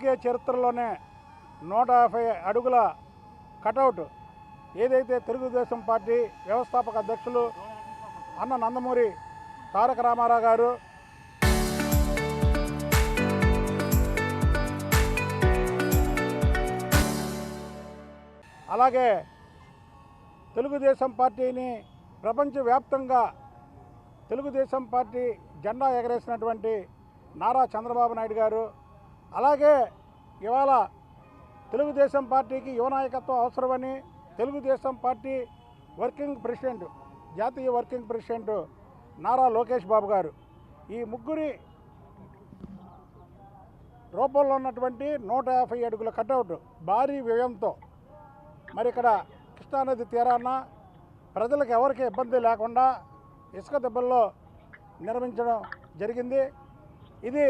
రాజకీయ చరిత్రలోనే 150 అడుగుల కటౌట్ ఏదైతే తెలుగుదేశం పార్టీ వ్యవస్థాపక అధ్యక్షులు అన్న నందమూరి తారక రామారావు గారు అలాగే తెలుగుదేశం పార్టీని ప్రపంచవ్యాప్తంగా తెలుగుదేశం పార్టీ జెండా ఎగరేసినటువంటి నారా చంద్రబాబు నాయుడు గారు, అలాగే ఇవాళ తెలుగుదేశం పార్టీకి యువ నాయకత్వం అవసరమని తెలుగుదేశం పార్టీ వర్కింగ్ ప్రెసిడెంట్, జాతీయ వర్కింగ్ ప్రెసిడెంట్ నారా లోకేష్ బాబు గారు, ఈ ముగ్గురి రూపంలో ఉన్నటువంటి 150 అడుగుల కటౌట్ భారీ వ్యయంతో మరి ఇక్కడ కృష్ణానది తీరాన ప్రజలకు ఎవరికి ఇబ్బంది లేకుండా ఇసుక దెబ్బల్లో నిర్మించడం జరిగింది. ఇది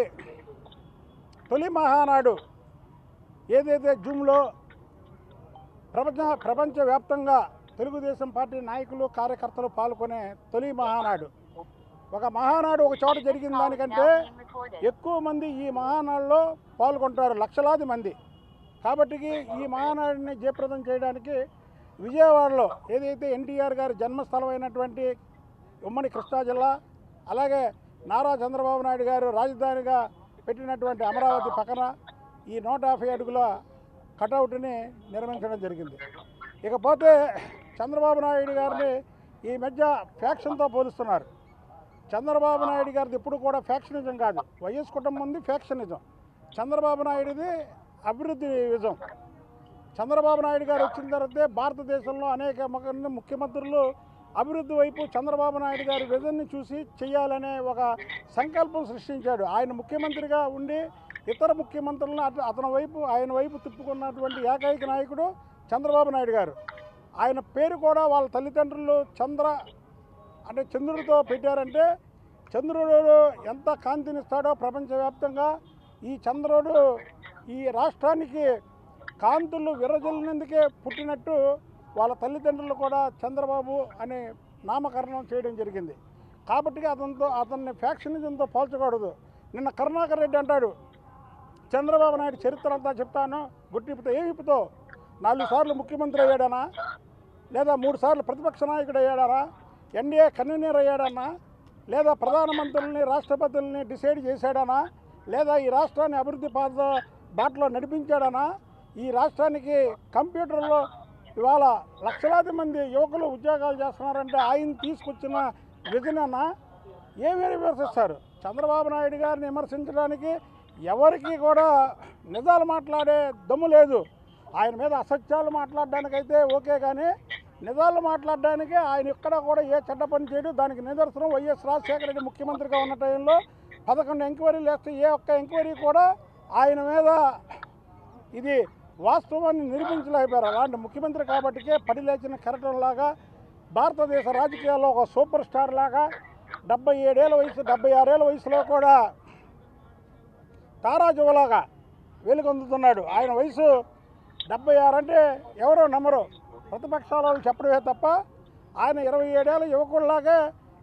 తొలి మహానాడు ఏదైతే జూమ్లో ప్రపంచవ్యాప్తంగా తెలుగుదేశం పార్టీ నాయకులు కార్యకర్తలు పాల్గొనే తొలి మహానాడు. ఒక మహానాడు ఒక చోట జరిగిన దానికంటే ఎక్కువ మంది ఈ మహానాడులో పాల్గొంటారు, లక్షలాది మంది. కాబట్టి ఈ మహానాడిని జయప్రదం చేయడానికి విజయవాడలో ఏదైతే ఎన్టీఆర్ గారి జన్మస్థలం అయినటువంటి ఉమ్మడి కృష్ణా జిల్లా, అలాగే నారా చంద్రబాబు నాయుడు గారు రాజధానిగా పెట్టినటువంటి అమరావతి పక్కన ఈ 150 అడుగుల కటౌట్ని నిర్మించడం జరిగింది. ఇకపోతే చంద్రబాబు నాయుడు గారిని ఈ మధ్య ఫ్యాక్షన్తో పోలుస్తున్నారు. చంద్రబాబు నాయుడు గారిది ఇప్పుడు కూడా ఫ్యాక్షనిజం కాదు, వైఎస్ కుటుంబంది ఫ్యాక్షనిజం. చంద్రబాబు నాయుడిది అభివృద్ధి విజం. చంద్రబాబు నాయుడు గారు వచ్చిన తర్వాతే భారతదేశంలో అనేక ముఖ్యమంత్రులు అభివృద్ధి వైపు చంద్రబాబు నాయుడు గారి విజన్ని చూసి చేయాలనే ఒక సంకల్పం సృష్టించాడు. ఆయన ముఖ్యమంత్రిగా ఉండి ఇతర ముఖ్యమంత్రులను ఆయన వైపు తిప్పుకున్నటువంటి ఏకైక నాయకుడు చంద్రబాబు నాయుడు గారు. ఆయన పేరు కూడా వాళ్ళ తల్లిదండ్రులు చంద్రుడితో పెట్టారంటే చంద్రుడు ఎంత కాంతినిస్తాడో ప్రపంచవ్యాప్తంగా ఈ చంద్రుడు ఈ రాష్ట్రానికి కాంతులు విరజల్లినందుకే పుట్టినట్టు వాళ్ళ తల్లిదండ్రులు కూడా చంద్రబాబు అనే నామకరణం చేయడం జరిగింది. కాబట్టి అతన్ని ఫ్యాక్షనిజంతో పోల్చకూడదు. నిన్న కరుణాకర్ రెడ్డి అంటాడు, చంద్రబాబు నాయుడు చరిత్ర అంతా చెప్తాను, గుట్టిపుతో ఏమి ఇప్పుతో 4 సార్లు ముఖ్యమంత్రి అయ్యాడనా, లేదా 3 సార్లు ప్రతిపక్ష నాయకుడు అయ్యాడనా, ఎన్డీఏ కన్వీనర్ అయ్యాడన్నా, లేదా ప్రధానమంత్రుల్ని రాష్ట్రపతుల్ని డిసైడ్ చేశాడనా, లేదా ఈ రాష్ట్రాన్ని అభివృద్ధి బాటలో నడిపించాడనా, ఈ రాష్ట్రానికి కంప్యూటర్లో ఇవాళ లక్షలాది మంది యువకులు ఉద్యోగాలు చేస్తున్నారంటే ఆయన తీసుకొచ్చిన విజనన్నా ఏమీ విమర్శిస్తారు. చంద్రబాబు నాయుడు గారిని విమర్శించడానికి ఎవరికి కూడా నిజాలు మాట్లాడే దమ్ము లేదు. ఆయన మీద అసత్యాలు మాట్లాడడానికైతే ఓకే, కానీ నిజాలు మాట్లాడడానికి ఆయన ఎక్కడ కూడా ఏ చెడ్డ పని చేయడు. దానికి నిదర్శనం వైఎస్ రాజశేఖర రెడ్డి ముఖ్యమంత్రిగా ఉన్న టైంలో 11 ఎంక్వైరీలు వేస్తే ఏ ఒక్క ఎంక్వైరీ కూడా ఆయన మీద ఇది వాస్తవాన్ని నిరూపించలేకపోయారు. అలాంటి ముఖ్యమంత్రి కాబట్టికే పడిలేచిన కెరటంలాగా భారతదేశ రాజకీయాల్లో ఒక సూపర్ స్టార్ లాగా 77 ఏళ్ళ వయసు 76 ఏళ్ళ వయసులో కూడా తారాజువలాగా వెలుగొందుతున్నాడు. ఆయన వయసు 76 అంటే ఎవరో నమ్మరు, ప్రతిపక్షాల వాళ్ళు చెప్పడమే తప్ప ఆయన 27 ఏళ్ళ యువకుల్లాగా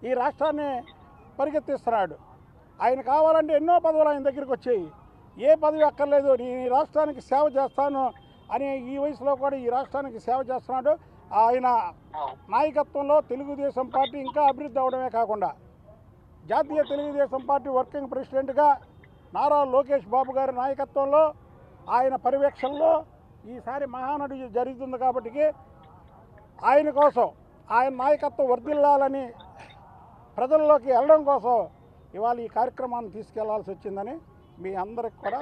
ఈ రాష్ట్రాన్ని పరిగెత్తిస్తున్నాడు. ఆయన కావాలంటే ఎన్నో పదవులు ఆయన దగ్గరికి వచ్చాయి, ఏ పదవి అక్కర్లేదు, నేను ఈ రాష్ట్రానికి సేవ చేస్తాను అని ఈ వయసులో కూడా ఈ రాష్ట్రానికి సేవ చేస్తున్నాడు. ఆయన నాయకత్వంలో తెలుగుదేశం పార్టీ ఇంకా అభివృద్ధి అవడమే కాకుండా జాతీయ తెలుగుదేశం పార్టీ వర్కింగ్ ప్రెసిడెంట్గా నారా లోకేష్ బాబు గారి నాయకత్వంలో ఆయన పర్యవేక్షణలో ఈసారి మహానాడు జరుగుతుంది. కాబట్టి ఆయన కోసం ఆయన నాయకత్వం వర్ధిల్లాలని ప్రజల్లోకి వెళ్ళడం కోసం ఇవాళ ఈ కార్యక్రమాన్ని తీసుకెళ్లాల్సి వచ్చిందని మీ అందరికి కూడా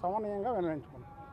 సమన్వయంగా విన్నవించుకుంటున్నాను.